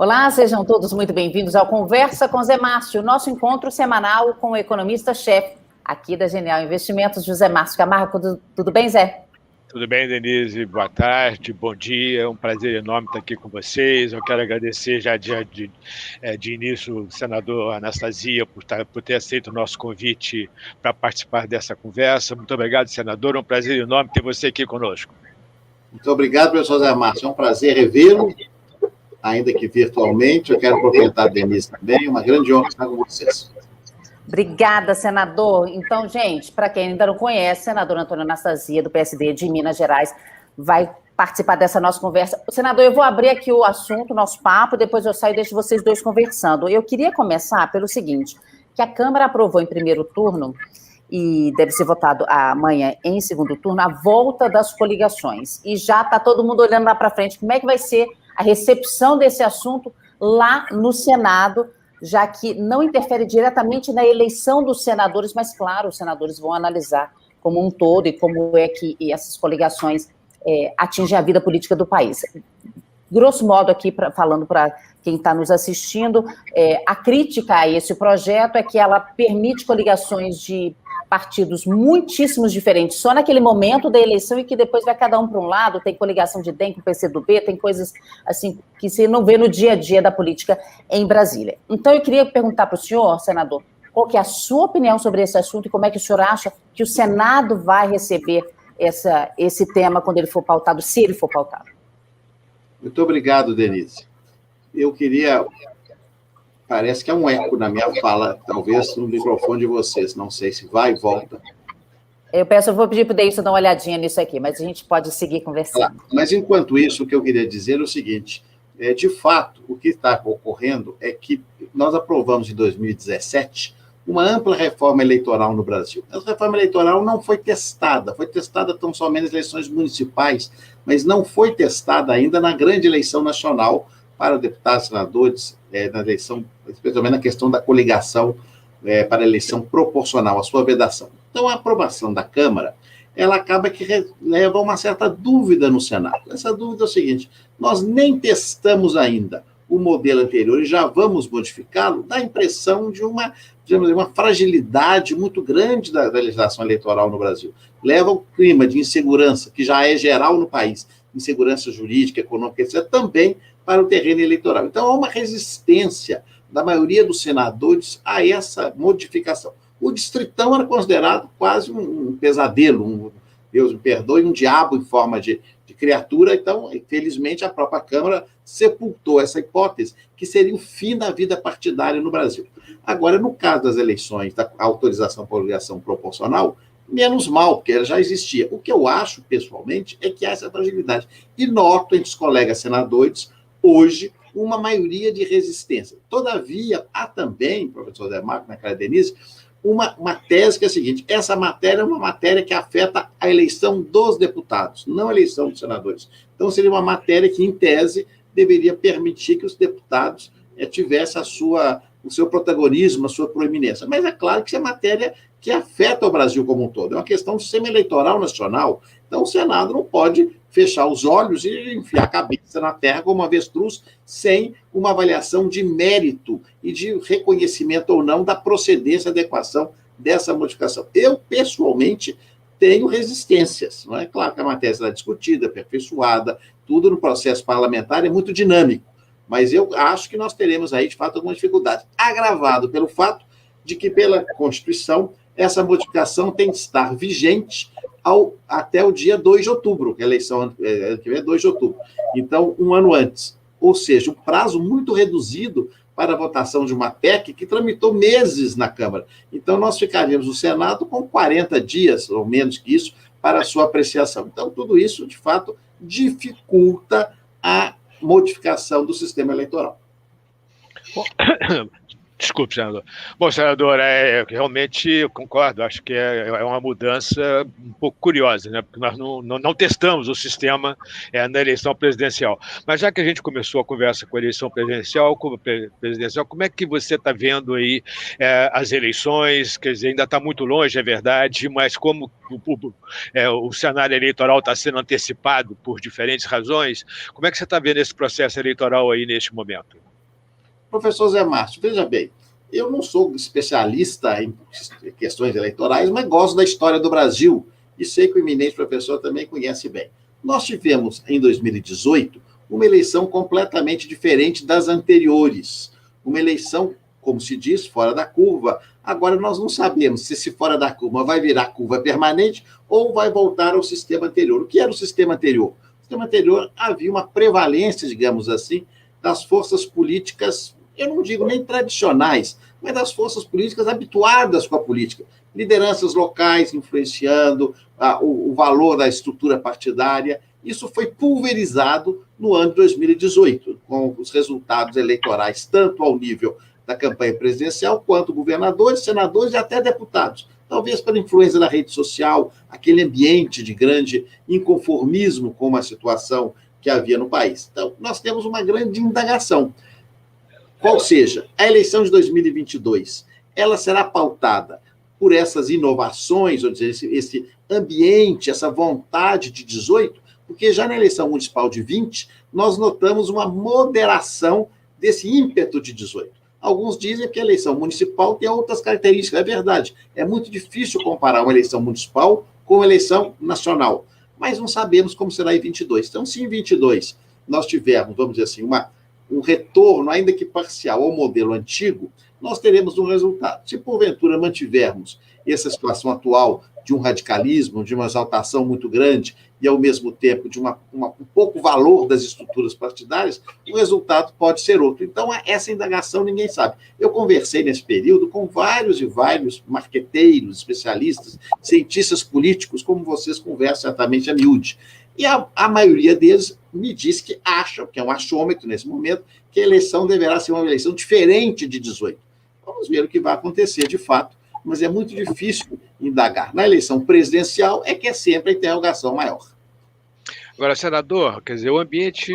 Olá, sejam todos muito bem-vindos ao Conversa com Zé Márcio, nosso encontro semanal com o economista-chefe aqui da Genial Investimentos, José Márcio Camargo. Tudo bem, Zé? Tudo bem, Denise? Boa tarde, bom dia. É um prazer enorme estar aqui com vocês. Eu quero agradecer já de início o senador Anastasia por ter aceito o nosso convite para participar dessa conversa. Muito obrigado, senador. É um prazer enorme ter você aqui conosco. Muito obrigado, professor Zé Márcio. É um prazer revê-lo, ainda que virtualmente. Eu quero cumprimentar a Denise também. Uma grande honra estar com vocês. Obrigada, senador. Então, gente, para quem ainda não conhece, senador Antônio Anastasia, do PSD de Minas Gerais, vai participar dessa nossa conversa. Senador, eu vou abrir aqui o assunto, o nosso papo, depois eu saio e deixo vocês dois conversando. Eu queria começar pelo seguinte, que a Câmara aprovou em primeiro turno, e deve ser votado amanhã em segundo turno, a volta das coligações. E já está todo mundo olhando lá para frente, como é que vai ser a recepção desse assunto lá no Senado, já que não interfere diretamente na eleição dos senadores, mas, claro, os senadores vão analisar como um todo e como é que essas coligações atingem a vida política do país. Grosso modo, aqui, falando para quem está nos assistindo, a crítica a esse projeto é que ela permite coligações de partidos muitíssimos diferentes, só naquele momento da eleição e que depois vai cada um para um lado, tem coligação de DEM com o PCdoB, tem coisas assim que você não vê no dia a dia da política em Brasília. Então eu queria perguntar para o senhor, senador, qual que é a sua opinião sobre esse assunto e como é que o senhor acha que o Senado vai receber esse tema quando ele for pautado, se ele for pautado? Muito obrigado, Denise. Eu queria... Parece que é um eco na minha fala, talvez no microfone de vocês. Não sei se vai e volta. Eu vou pedir para o Deilson dar uma olhadinha nisso aqui, mas a gente pode seguir conversando. Mas, enquanto isso, o que eu queria dizer é o seguinte, de fato, o que está ocorrendo é que nós aprovamos em 2017 uma ampla reforma eleitoral no Brasil. Essa reforma eleitoral não foi testada tão somente nas eleições municipais, mas não foi testada ainda na grande eleição nacional para deputados, senadores, na eleição, especialmente na questão da coligação para a eleição proporcional, a sua vedação. Então, a aprovação da Câmara, ela acaba que leva a uma certa dúvida no Senado. Essa dúvida é o seguinte, nós nem testamos ainda o modelo anterior e já vamos modificá-lo, dá a impressão de uma fragilidade muito grande da legislação eleitoral no Brasil. Leva ao clima de insegurança, que já é geral no país, insegurança jurídica, econômica, etc., também para o terreno eleitoral. Então, há uma resistência da maioria dos senadores a essa modificação. O distritão era considerado quase um pesadelo, Deus me perdoe, um diabo em forma de criatura. Então, infelizmente, a própria Câmara sepultou essa hipótese, que seria o fim da vida partidária no Brasil. Agora, no caso das eleições, da autorização por coligação proporcional, menos mal, porque ela já existia. O que eu acho, pessoalmente, é que há essa fragilidade. E noto entre os colegas senadores, hoje, uma maioria de resistência. Todavia, há também, professor Zé Marco, na cara Denise, uma tese que é a seguinte, essa matéria é uma matéria que afeta a eleição dos deputados, não a eleição dos senadores. Então, seria uma matéria que, em tese, deveria permitir que os deputados tivessem o seu protagonismo, a sua proeminência. Mas é claro que isso é matéria que afeta o Brasil como um todo. É uma questão do sistema eleitoral nacional. Então, o Senado não pode fechar os olhos e enfiar a cabeça na terra como uma avestruz sem uma avaliação de mérito e de reconhecimento ou não da procedência e adequação dessa modificação. Eu, pessoalmente, tenho resistências. Não é claro que a matéria será discutida, aperfeiçoada, tudo no processo parlamentar é muito dinâmico. Mas eu acho que nós teremos aí, de fato, alguma dificuldade. Agravado pelo fato de que, pela Constituição, essa modificação tem que estar vigente até o dia 2 de outubro, que a eleição é 2 de outubro. Então, um ano antes. Ou seja, um prazo muito reduzido para a votação de uma PEC que tramitou meses na Câmara. Então, nós ficaríamos no Senado com 40 dias, ou menos que isso, para a sua apreciação. Então, tudo isso, de fato, dificulta a modificação do sistema eleitoral. Desculpe, senador. Bom, senador, realmente eu concordo, acho que é uma mudança um pouco curiosa, né? Porque nós não testamos o sistema na eleição presidencial. Mas já que a gente começou a conversa com a eleição presidencial, como é que você está vendo aí as eleições? Quer dizer, ainda está muito longe, é verdade, mas como o cenário eleitoral está sendo antecipado por diferentes razões, como é que você está vendo esse processo eleitoral aí neste momento? Professor Zé Márcio, veja bem, eu não sou especialista em questões eleitorais, mas gosto da história do Brasil e sei que o eminente professor também conhece bem. Nós tivemos, em 2018, uma eleição completamente diferente das anteriores. Uma eleição, como se diz, fora da curva. Agora, nós não sabemos se esse fora da curva vai virar curva permanente ou vai voltar ao sistema anterior. O que era o sistema anterior? No sistema anterior havia uma prevalência, digamos assim, das forças políticas, eu não digo nem tradicionais, mas das forças políticas habituadas com a política. Lideranças locais influenciando o valor da estrutura partidária. Isso foi pulverizado no ano de 2018, com os resultados eleitorais, tanto ao nível da campanha presidencial, quanto governadores, senadores e até deputados. Talvez pela influência da rede social, aquele ambiente de grande inconformismo com uma situação que havia no país. Então, nós temos uma grande indagação. Qual seja, a eleição de 2022, ela será pautada por essas inovações, ou seja, esse ambiente, essa vontade de 18, porque já na eleição municipal de 20, nós notamos uma moderação desse ímpeto de 18. Alguns dizem que a eleição municipal tem outras características, é verdade. É muito difícil comparar uma eleição municipal com uma eleição nacional, mas não sabemos como será em 22. Então, se em 22 nós tivermos, vamos dizer assim, um retorno, ainda que parcial, ao modelo antigo, nós teremos um resultado. Se, porventura, mantivermos essa situação atual de um radicalismo, de uma exaltação muito grande e, ao mesmo tempo, de um pouco valor das estruturas partidárias, o resultado pode ser outro. Então, essa indagação ninguém sabe. Eu conversei nesse período com vários e vários marqueteiros, especialistas, cientistas políticos, como vocês conversam certamente a miúde. E a maioria deles me diz que acham, que é um achômetro nesse momento, que a eleição deverá ser uma eleição diferente de 18. Vamos ver o que vai acontecer de fato, mas é muito difícil indagar. Na eleição presidencial é que é sempre a interrogação maior. Agora, senador, quer dizer, o ambiente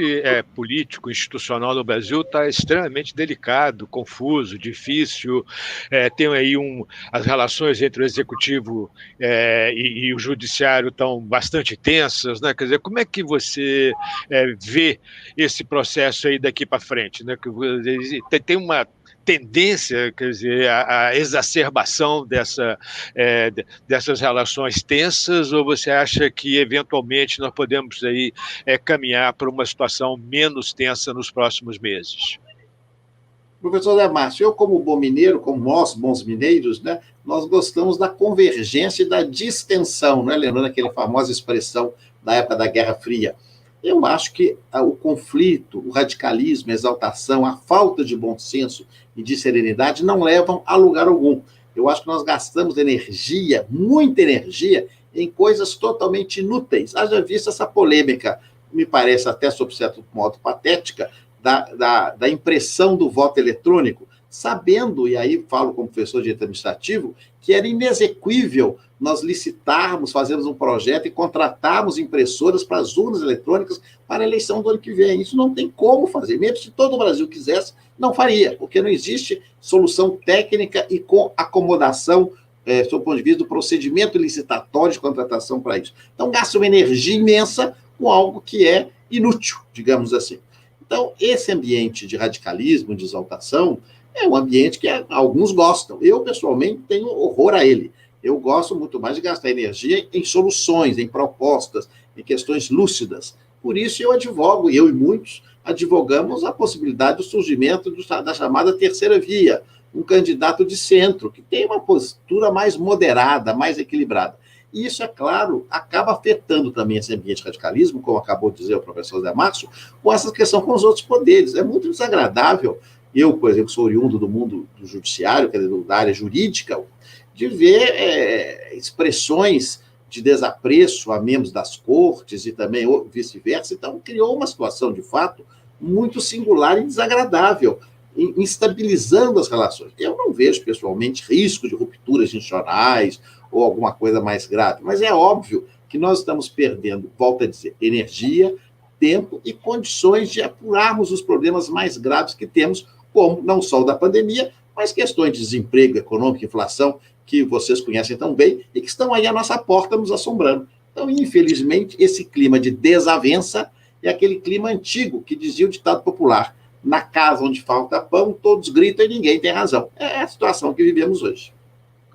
político, institucional no Brasil está extremamente delicado, confuso, difícil. Tem aí as relações entre o executivo e o judiciário estão bastante tensas, né? Quer dizer, como é que você vê esse processo aí daqui para frente, né? Tem uma tendência, quer dizer, a exacerbação dessas relações tensas, ou você acha que, eventualmente, nós podemos aí caminhar para uma situação menos tensa nos próximos meses? Professor Zé Márcio, eu, como bom mineiro, como nós, bons mineiros, né, nós gostamos da convergência e da distensão, né? Lembrando aquela famosa expressão da época da Guerra Fria. Eu acho que o conflito, o radicalismo, a exaltação, a falta de bom senso e de serenidade não levam a lugar algum. Eu acho que nós gastamos energia, muita energia, em coisas totalmente inúteis. Haja visto essa polêmica, me parece até, sob certo modo, patética, da impressão do voto eletrônico, sabendo, e aí falo como professor de direito administrativo, que era inexequível nós licitarmos, fazermos um projeto e contratarmos impressoras para as urnas eletrônicas para a eleição do ano que vem. Isso não tem como fazer. Mesmo se todo o Brasil quisesse, não faria, porque não existe solução técnica e com acomodação, sob o ponto de vista do procedimento licitatório de contratação para isso. Então, gasta uma energia imensa com algo que é inútil, digamos assim. Então, esse ambiente de radicalismo, de exaltação, é um ambiente que alguns gostam. Eu, pessoalmente, tenho horror a ele. Eu gosto muito mais de gastar energia em soluções, em propostas, em questões lúcidas. Por isso, eu advogo, eu e muitos, advogamos a possibilidade do surgimento da chamada terceira via, um candidato de centro, que tem uma postura mais moderada, mais equilibrada. E isso, é claro, acaba afetando também esse ambiente de radicalismo, como acabou de dizer o professor Zé Márcio, com essa questão com os outros poderes. É muito desagradável. Eu, por exemplo, sou oriundo do mundo do judiciário, quer dizer, da área jurídica, de ver expressões de desapreço a membros das cortes e também vice-versa. Então, criou uma situação, de fato, muito singular e desagradável, instabilizando as relações. Eu não vejo, pessoalmente, risco de rupturas institucionais ou alguma coisa mais grave, mas é óbvio que nós estamos perdendo, volto a dizer, energia, tempo e condições de apurarmos os problemas mais graves que temos, como não só o da pandemia, mas questões de desemprego econômico, inflação, que vocês conhecem tão bem e que estão aí à nossa porta nos assombrando. Então, infelizmente, esse clima de desavença é aquele clima antigo que dizia o ditado popular: na casa onde falta pão, todos gritam e ninguém tem razão. É a situação que vivemos hoje.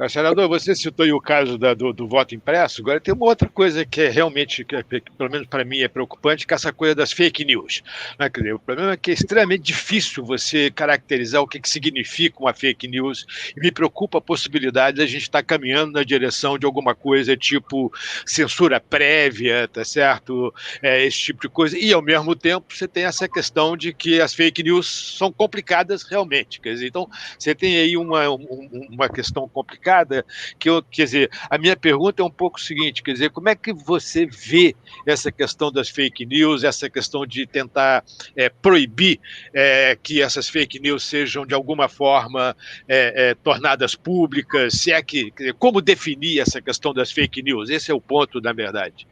Senador, você citou aí o caso do voto impresso, agora tem uma outra coisa que é realmente, que pelo menos para mim, é preocupante, que é essa coisa das fake news. Né? Quer dizer, o problema é que é extremamente difícil você caracterizar o que significa uma fake news, e me preocupa a possibilidade de a gente estar caminhando na direção de alguma coisa tipo censura prévia, tá certo? Esse tipo de coisa, e ao mesmo tempo você tem essa questão de que as fake news são complicadas realmente. Quer dizer, então você tem aí uma questão complicada, quer dizer, a minha pergunta é um pouco o seguinte, quer dizer, como é que você vê essa questão das fake news, essa questão de tentar proibir que essas fake news sejam de alguma forma tornadas públicas, se é que, como definir essa questão das fake news? Esse é o ponto, na verdade.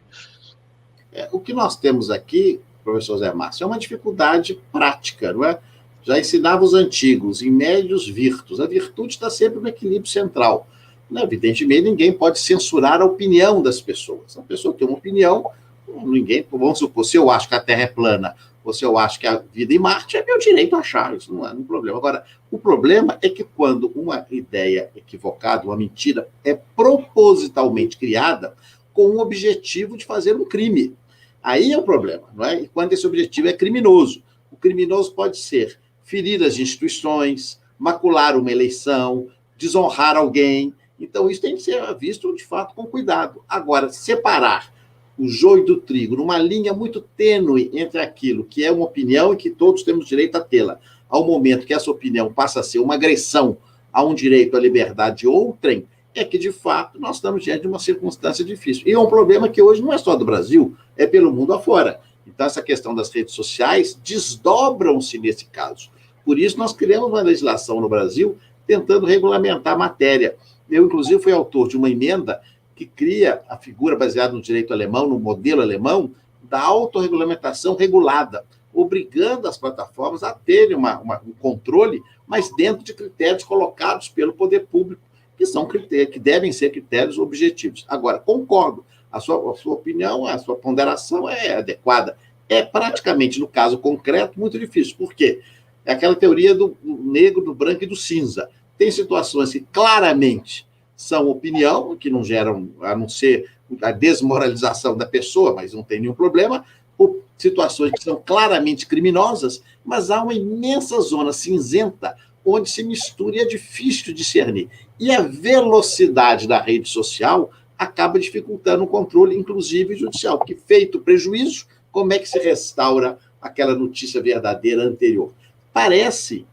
O que nós temos aqui, professor Zé Márcio, é uma dificuldade prática, não é? Já ensinava os antigos, em médios virtus. A virtude está sempre no equilíbrio central. Evidentemente, ninguém pode censurar a opinião das pessoas. A pessoa tem uma opinião, ninguém, vamos supor, se eu acho que a Terra é plana, ou se eu acho que a vida em Marte, é meu direito achar, isso não é um problema. Agora, o problema é que quando uma ideia equivocada, uma mentira, é propositalmente criada com o objetivo de fazer um crime. Aí é o problema, não é? E quando esse objetivo é criminoso. O criminoso pode ser ferir as instituições, macular uma eleição, desonrar alguém. Então, isso tem que ser visto, de fato, com cuidado. Agora, separar o joio do trigo numa linha muito tênue entre aquilo que é uma opinião e que todos temos direito a tê-la, ao momento que essa opinião passa a ser uma agressão a um direito à liberdade de outrem, é que, de fato, nós estamos diante de uma circunstância difícil. E é um problema que hoje não é só do Brasil, é pelo mundo afora. Então, essa questão das redes sociais desdobram-se nesse caso. Por isso, nós criamos uma legislação no Brasil tentando regulamentar a matéria. Eu, inclusive, fui autor de uma emenda que cria a figura baseada no direito alemão, no modelo alemão, da autorregulamentação regulada, obrigando as plataformas a terem um controle, mas dentro de critérios colocados pelo poder público, que são critérios, que devem ser critérios objetivos. Agora, concordo, a sua opinião, a sua ponderação é adequada. É praticamente, no caso concreto, muito difícil. Por quê? É aquela teoria do negro, do branco e do cinza. Tem situações que claramente são opinião, que não geram, a não ser a desmoralização da pessoa, mas não tem nenhum problema, ou situações que são claramente criminosas, mas há uma imensa zona cinzenta onde se mistura e é difícil de discernir. E a velocidade da rede social acaba dificultando o controle, inclusive judicial, porque feito prejuízo, como é que se restaura aquela notícia verdadeira anterior? Parece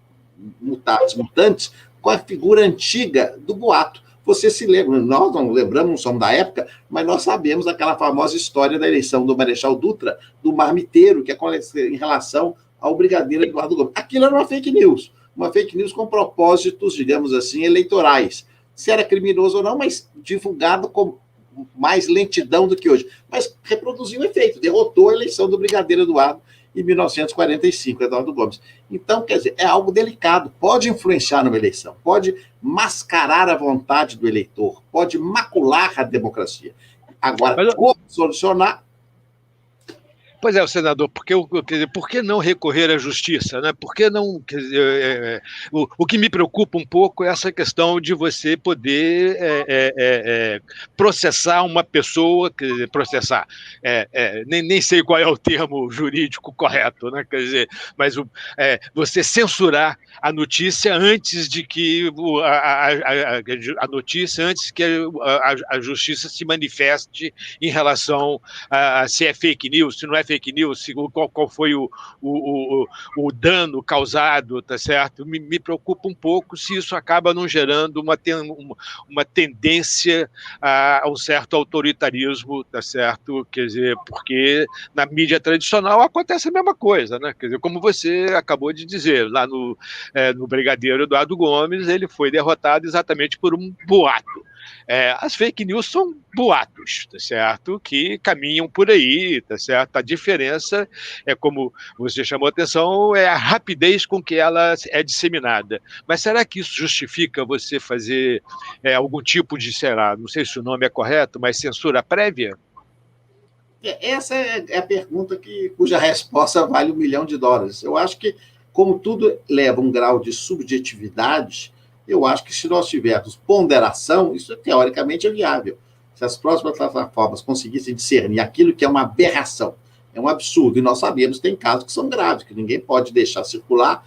mutantes com a figura antiga do boato. Você se lembra, nós não lembramos, não somos da época, mas nós sabemos aquela famosa história da eleição do Marechal Dutra, do marmiteiro, que aconteceu em relação ao brigadeiro Eduardo Gomes. Aquilo era uma fake news com propósitos, digamos assim, eleitorais. Se era criminoso ou não, mas divulgado com mais lentidão do que hoje. Mas reproduziu o efeito, derrotou a eleição do brigadeiro Eduardo em 1945, Eduardo Gomes. Então, quer dizer, é algo delicado, pode influenciar numa eleição, pode mascarar a vontade do eleitor, pode macular a democracia. Agora, como solucionar? Pois é, senador, por que não recorrer à justiça? Né? Por que não? Quer dizer, o que me preocupa um pouco é essa questão de você poder processar uma pessoa, quer dizer, processar, nem sei qual é o termo jurídico correto, né? Quer dizer, mas você censurar a notícia antes de que a notícia, antes que a justiça se manifeste em relação a se é fake news, se não é fake news, qual foi o dano causado, tá certo? Me preocupa um pouco se isso acaba não gerando uma tendência a um certo autoritarismo, tá certo? Quer dizer, porque na mídia tradicional acontece a mesma coisa, né? Quer dizer, como você acabou de dizer, lá no brigadeiro Eduardo Gomes, ele foi derrotado exatamente por um boato. As fake news são boatos, tá certo? Que caminham por aí, tá certo? A diferença como você chamou a atenção, é a rapidez com que ela é disseminada. Mas será que isso justifica você fazer algum tipo de, sei lá, não sei se o nome é correto, mas censura prévia? Essa é a pergunta cuja resposta vale $1 milhão. Eu acho que como tudo leva um grau de subjetividade, eu acho que se nós tivermos ponderação, isso teoricamente é viável. Se as próximas plataformas conseguissem discernir aquilo que é uma aberração, é um absurdo, e nós sabemos que tem casos que são graves, que ninguém pode deixar circular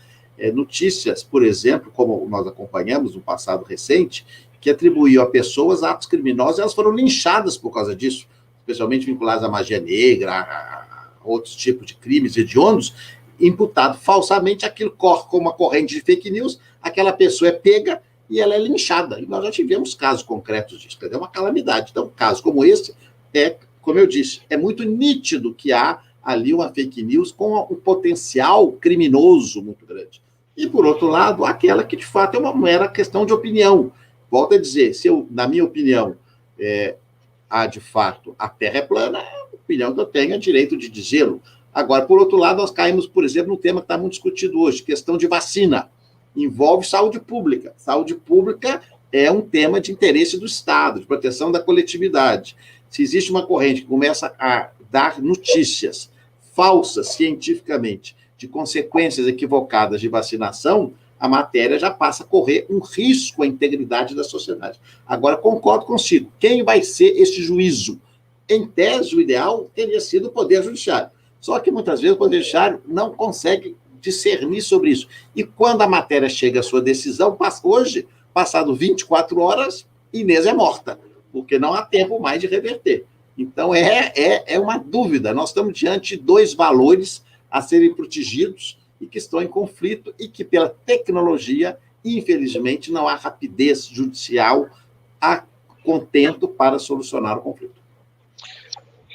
notícias, por exemplo, como nós acompanhamos no passado recente, que atribuíam a pessoas atos criminosos, e elas foram linchadas por causa disso, especialmente vinculadas à magia negra, a outros tipos de crimes hediondos, imputado falsamente, aquilo corre como uma corrente de fake news, aquela pessoa é pega e ela é linchada. E nós já tivemos casos concretos disso, é uma calamidade. Então, um caso como esse como eu disse, é muito nítido que há ali uma fake news com um potencial criminoso muito grande. E, por outro lado, aquela que, de fato, é uma mera questão de opinião. Volto a dizer, se eu, na minha opinião, de fato, a Terra é plana, é a opinião que eu tenho, é direito de dizê-lo. Agora, por outro lado, nós caímos, por exemplo, no tema que está muito discutido hoje, questão de vacina. Envolve saúde pública. Saúde pública é um tema de interesse do Estado, de proteção da coletividade. Se existe uma corrente que começa a dar notícias falsas cientificamente de consequências equivocadas de vacinação, a matéria já passa a correr um risco à integridade da sociedade. Agora, concordo consigo. Quem vai ser esse juízo? Em tese, o ideal teria sido o Poder Judiciário. Só que, muitas vezes, o Poder Judiciário não consegue discernir sobre isso. E quando a matéria chega à sua decisão, hoje, passado 24 horas, Inês é morta, porque não há tempo mais de reverter. Então, é uma dúvida. Nós estamos diante de dois valores a serem protegidos e que estão em conflito e que, pela tecnologia, infelizmente, não há rapidez judicial a contento para solucionar o conflito.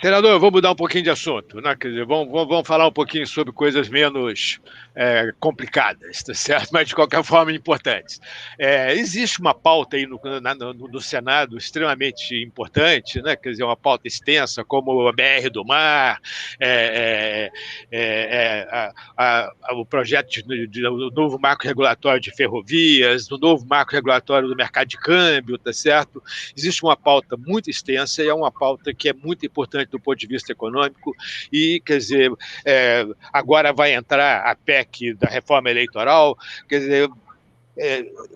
Senador, eu vou mudar um pouquinho de assunto, né? Quer dizer, vamos falar um pouquinho sobre coisas menos complicadas, tá certo? Mas, de qualquer forma, importantes. Existe uma pauta aí no Senado extremamente importante, né? Quer dizer, uma pauta extensa, como a BR do Mar, o projeto do novo marco regulatório de ferrovias, do novo marco regulatório do mercado de câmbio, tá certo? Existe uma pauta muito extensa e é uma pauta que é muito importante do ponto de vista econômico e, quer dizer, agora vai entrar a PEC da reforma eleitoral, quer dizer,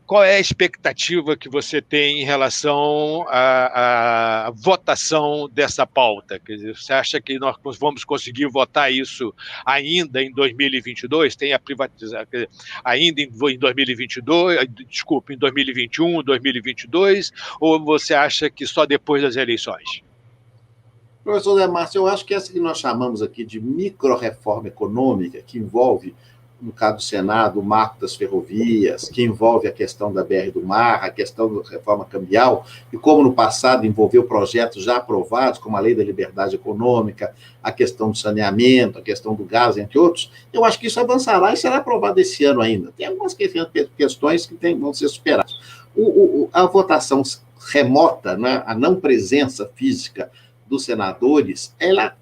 qual é a expectativa que você tem em relação à votação dessa pauta? Quer dizer, você acha que nós vamos conseguir votar isso ainda em 2022? Tem a privatização ainda em 2022, desculpe, em 2021, 2022, ou você acha que só depois das eleições? Professor Zé Márcio, eu acho que essa que nós chamamos aqui de micro-reforma econômica, que envolve, no caso do Senado, o marco das ferrovias, que envolve a questão da BR do Mar, a questão da reforma cambial, e como no passado envolveu projetos já aprovados, como a Lei da Liberdade Econômica, a questão do saneamento, a questão do gás, entre outros, eu acho que isso avançará e será aprovado esse ano ainda. Tem algumas questões que vão ser superadas. A votação remota, né, a não presença física dos senadores, ela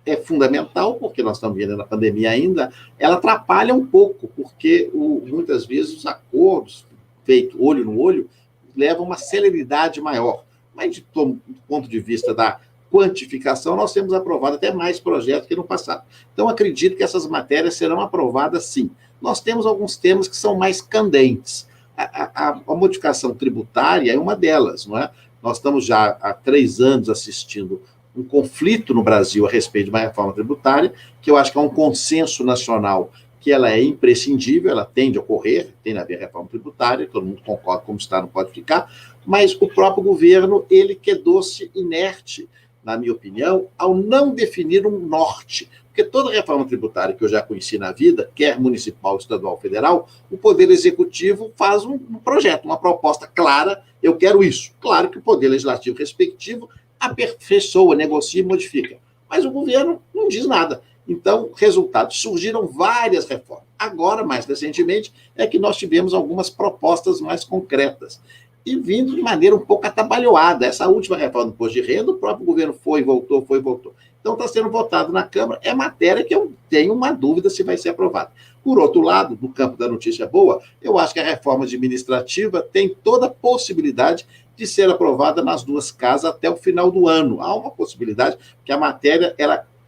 é fundamental, porque nós estamos vendo na pandemia ainda, ela atrapalha um pouco, porque muitas vezes os acordos feitos olho no olho levam uma celeridade maior. Mas, do ponto de vista da quantificação, nós temos aprovado até mais projetos que no passado. Então, acredito que essas matérias serão aprovadas sim. Nós temos alguns temas que são mais candentes. A modificação tributária é uma delas, não é? Nós estamos já há 3 anos assistindo um conflito no Brasil a respeito de uma reforma tributária, que eu acho que é um consenso nacional que ela é imprescindível, ela tende a ocorrer, tem a haver reforma tributária, todo mundo concorda como está, não pode ficar, mas o próprio governo, ele quedou-se inerte, na minha opinião, ao não definir um norte. Porque toda reforma tributária que eu já conheci na vida, quer municipal, estadual, federal, o Poder Executivo faz um projeto, uma proposta clara, eu quero isso. Claro que o Poder Legislativo respectivo aperfeiçoa, negocia e modifica. Mas o governo não diz nada. Então, resultado, surgiram várias reformas. Agora, mais recentemente, é que nós tivemos algumas propostas mais concretas. E vindo de maneira um pouco atabalhoada. Essa última reforma do imposto de renda, o próprio governo foi e voltou. Então, está sendo votado na Câmara. É matéria que eu tenho uma dúvida se vai ser aprovada. Por outro lado, no campo da notícia boa, eu acho que a reforma administrativa tem toda a possibilidade de ser aprovada nas 2 casas até o final do ano. Há uma possibilidade que a matéria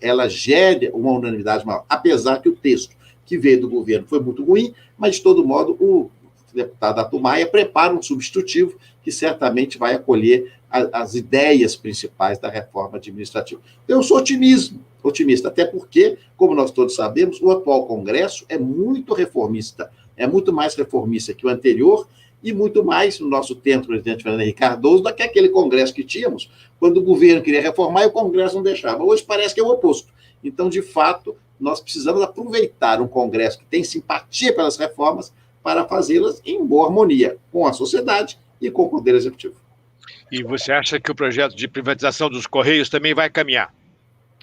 ela gere uma unanimidade maior, apesar que o texto que veio do governo foi muito ruim, mas, de todo modo, o deputado Atumaia prepara um substitutivo que certamente vai acolher as ideias principais da reforma administrativa. Eu sou otimista, até porque, como nós todos sabemos, o atual Congresso é muito reformista, é muito mais reformista que o anterior e muito mais, no nosso tempo, presidente Fernando Henrique Cardoso, do que aquele Congresso que tínhamos, quando o governo queria reformar e o Congresso não deixava. Hoje parece que é o oposto. Então, de fato, nós precisamos aproveitar um Congresso que tem simpatia pelas reformas para fazê-las em boa harmonia com a sociedade e com o Poder Executivo. E você acha que o projeto de privatização dos Correios também vai caminhar?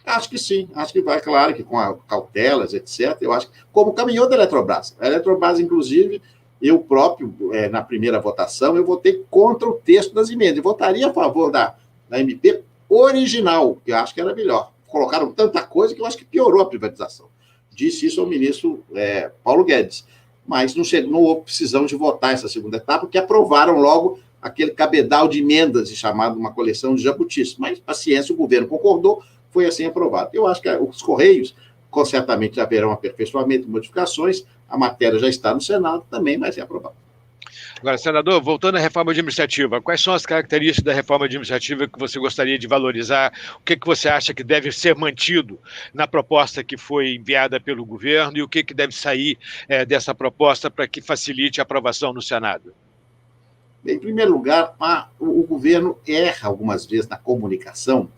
Acho que sim, acho que vai, claro, que com cautelas, etc. Eu acho que, como caminhou da Eletrobras. A Eletrobras, inclusive, eu próprio, na primeira votação, eu votei contra o texto das emendas. Eu votaria a favor da MP original, que eu acho que era melhor. Colocaram tanta coisa que eu acho que piorou a privatização. Disse isso ao ministro Paulo Guedes. Mas não houve precisão de votar essa segunda etapa, porque aprovaram logo aquele cabedal de emendas, chamado uma coleção de jabutis. Mas, paciência, o governo concordou, foi assim aprovado. Eu acho que os Correios, certamente haverão aperfeiçoamento, modificações, a matéria já está no Senado, também vai ser aprovada. Agora, senador, voltando à reforma administrativa, quais são as características da reforma administrativa que você gostaria de valorizar? O que você acha que deve ser mantido na proposta que foi enviada pelo governo e o que deve sair dessa proposta para que facilite a aprovação no Senado? Em primeiro lugar, o governo erra algumas vezes na comunicação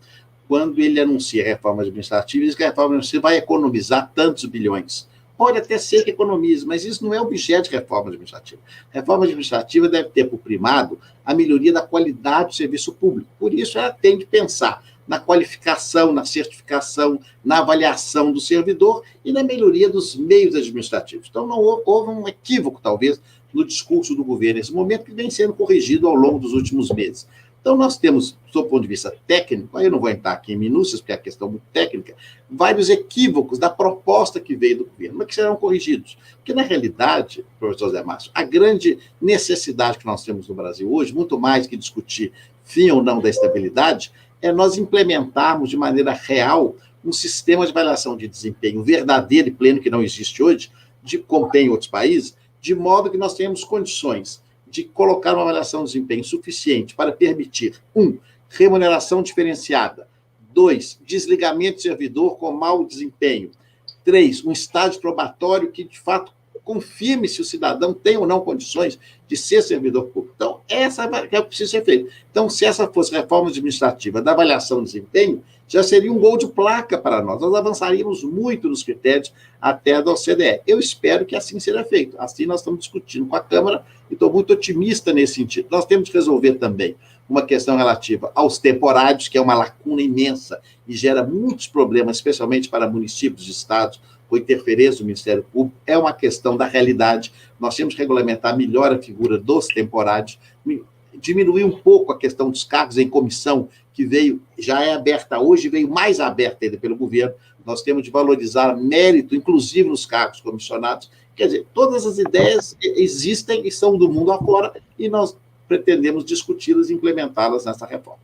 quando ele anuncia a reforma administrativa e diz que a reforma administrativa vai economizar tantos bilhões. Pode até ser que economize, mas isso não é objeto de reforma administrativa. A reforma administrativa deve ter por primado a melhoria da qualidade do serviço público. Por isso, ela tem que pensar na qualificação, na certificação, na avaliação do servidor e na melhoria dos meios administrativos. Então, não houve um equívoco, talvez, no discurso do governo nesse momento, que vem sendo corrigido ao longo dos últimos meses. Então, nós temos, do ponto de vista técnico, aí eu não vou entrar aqui em minúcias, porque é uma questão muito técnica, vários equívocos da proposta que veio do governo, mas que serão corrigidos. Porque, na realidade, professor Zé Márcio, a grande necessidade que nós temos no Brasil hoje, muito mais que discutir fim ou não da estabilidade, é nós implementarmos de maneira real um sistema de avaliação de desempenho verdadeiro e pleno, que não existe hoje, como tem em outros países, de modo que nós tenhamos condições de colocar uma avaliação de desempenho suficiente para permitir, 1, remuneração diferenciada, 2, desligamento de servidor com mau desempenho, 3, um estágio probatório que, de fato, confirme se o cidadão tem ou não condições de ser servidor público. Então, essa é que precisa ser feita. Então, se essa fosse reforma administrativa da avaliação de desempenho, já seria um gol de placa para nós. Nós avançaríamos muito nos critérios até da OCDE. Eu espero que assim seja feito. Assim nós estamos discutindo com a Câmara e estou muito otimista nesse sentido. Nós temos que resolver também uma questão relativa aos temporários, que é uma lacuna imensa e gera muitos problemas, especialmente para municípios e estados, com interferência do Ministério Público. É uma questão da realidade. Nós temos que regulamentar melhor a figura dos temporários, diminuir um pouco a questão dos cargos em comissão, que já é aberta hoje, veio mais aberta ainda pelo governo. Nós temos de valorizar mérito, inclusive nos cargos comissionados. Quer dizer, todas as ideias existem e são do mundo afora, e nós pretendemos discuti-las e implementá-las nessa reforma.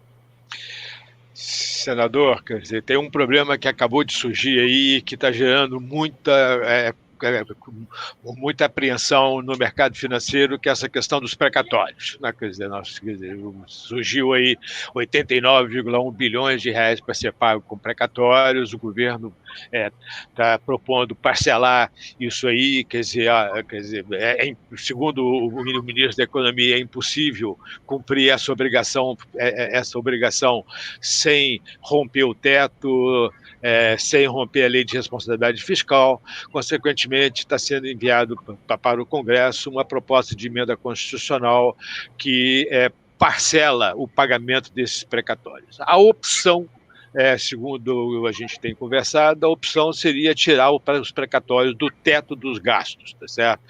Senador, quer dizer, tem um problema que acabou de surgir aí, que está gerando muita apreensão no mercado financeiro, que é essa questão dos precatórios, né? Quer dizer, surgiu aí 89,1 bilhões de reais para ser pago com precatórios, o governo está propondo parcelar isso aí, quer dizer, segundo o ministro da Economia, é impossível cumprir essa obrigação sem romper o teto, sem romper a lei de responsabilidade fiscal. Consequentemente, está sendo enviado para o Congresso uma proposta de emenda constitucional que parcela o pagamento desses precatórios. A opção, segundo a gente tem conversado, a opção seria tirar os precatórios do teto dos gastos, tá certo?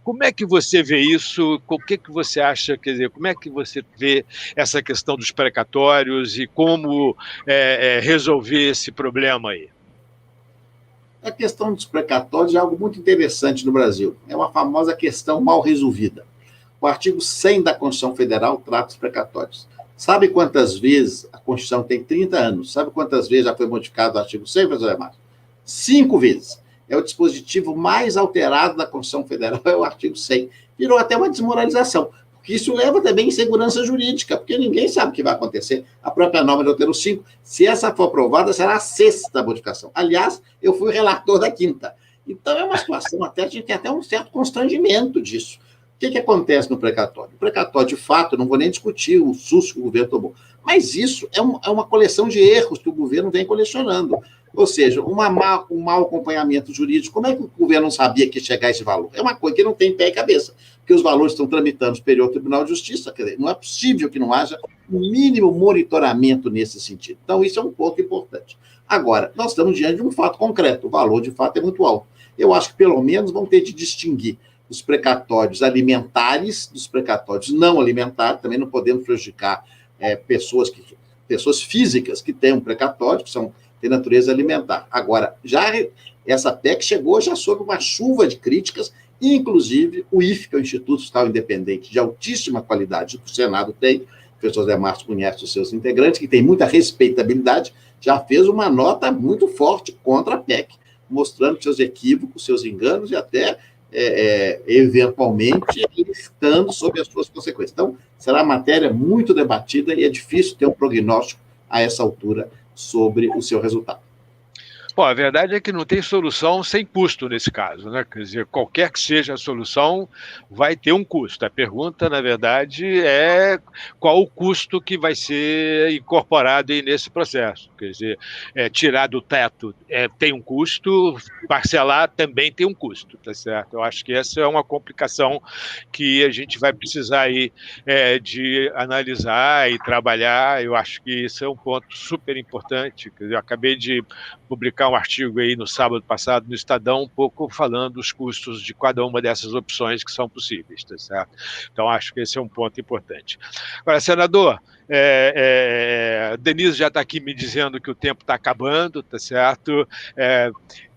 Como é que você vê isso? O que você acha, quer dizer, como é que você vê essa questão dos precatórios e como resolver esse problema aí? A questão dos precatórios é algo muito interessante no Brasil. É uma famosa questão mal resolvida. O artigo 100 da Constituição Federal trata os precatórios. Sabe quantas vezes a Constituição tem 30 anos? Sabe quantas vezes já foi modificado o artigo 100, professor Márcio? 5 vezes. é o dispositivo mais alterado da Constituição Federal, é o artigo 100. Virou até uma desmoralização, porque isso leva também insegurança jurídica, porque ninguém sabe o que vai acontecer. A própria norma de roteiro 5, se essa for aprovada, será a 6ª modificação. Aliás, eu fui relator da 5ª. Então, é uma situação até, a gente tem até um certo constrangimento disso. O que acontece no precatório? O precatório, de fato, eu não vou nem discutir o susto que o governo tomou, mas isso é uma coleção de erros que o governo vem colecionando. Ou seja, um mau acompanhamento jurídico. Como é que o governo não sabia que ia chegar a esse valor? É uma coisa que não tem pé e cabeça, porque os valores estão tramitando no Superior Tribunal de Justiça, quer dizer, não é possível que não haja um mínimo monitoramento nesse sentido. Então, isso é um ponto importante. Agora, nós estamos diante de um fato concreto, o valor, de fato, é muito alto. Eu acho que, pelo menos, vão ter de distinguir os precatórios alimentares dos precatórios não alimentares. Também não podemos prejudicar pessoas físicas que têm um precatório, que têm natureza alimentar. Agora, essa PEC chegou já sob uma chuva de críticas, inclusive o IFE, que é o Instituto Fiscal Independente de altíssima qualidade, que o Senado tem, o professor Zé Márcio conhece os seus integrantes, que tem muita respeitabilidade, já fez uma nota muito forte contra a PEC, mostrando seus equívocos, seus enganos e até, eventualmente, estando sob as suas consequências. Então, será uma matéria muito debatida e é difícil ter um prognóstico a essa altura sobre o seu resultado. Bom, a verdade é que não tem solução sem custo nesse caso, né? Quer dizer, qualquer que seja a solução, vai ter um custo. A pergunta, na verdade, é qual o custo que vai ser incorporado aí nesse processo. Quer dizer, tirar do teto tem um custo, parcelar também tem um custo, tá certo? Eu acho que essa é uma complicação que a gente vai precisar aí de analisar e trabalhar. Eu acho que isso é um ponto super importante. Quer dizer, eu acabei de publicar um artigo aí no sábado passado no Estadão, um pouco falando dos custos de cada uma dessas opções que são possíveis, tá certo? Então, acho que esse é um ponto importante. Agora, senador, Denise já está aqui me dizendo que o tempo está acabando, tá certo?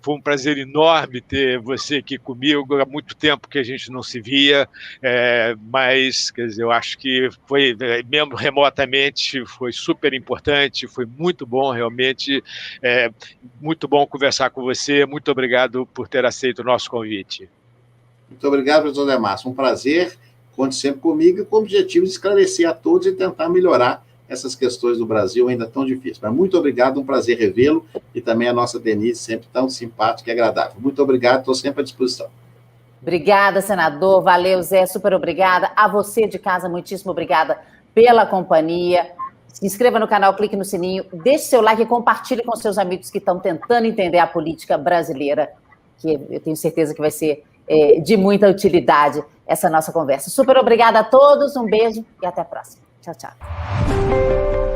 Foi um prazer enorme ter você aqui comigo, há muito tempo que a gente não se via, mas, quer dizer, eu acho que foi, mesmo remotamente, foi super importante, foi muito bom, realmente, muito bom conversar com você, muito obrigado por ter aceito o nosso convite. Muito obrigado, professor Zé Márcio, um prazer, conte sempre comigo e com o objetivo de esclarecer a todos e tentar melhorar essas questões do Brasil ainda tão difíceis. Mas muito obrigado, um prazer revê-lo, e também a nossa Denise, sempre tão simpática e agradável. Muito obrigado, estou sempre à disposição. Obrigada, senador, valeu, Zé, super obrigada. A você de casa, muitíssimo obrigada pela companhia. Se inscreva no canal, clique no sininho, deixe seu like e compartilhe com seus amigos que estão tentando entender a política brasileira, que eu tenho certeza que vai ser de muita utilidade essa nossa conversa. Super obrigada a todos, um beijo e até a próxima. Tchau, tchau.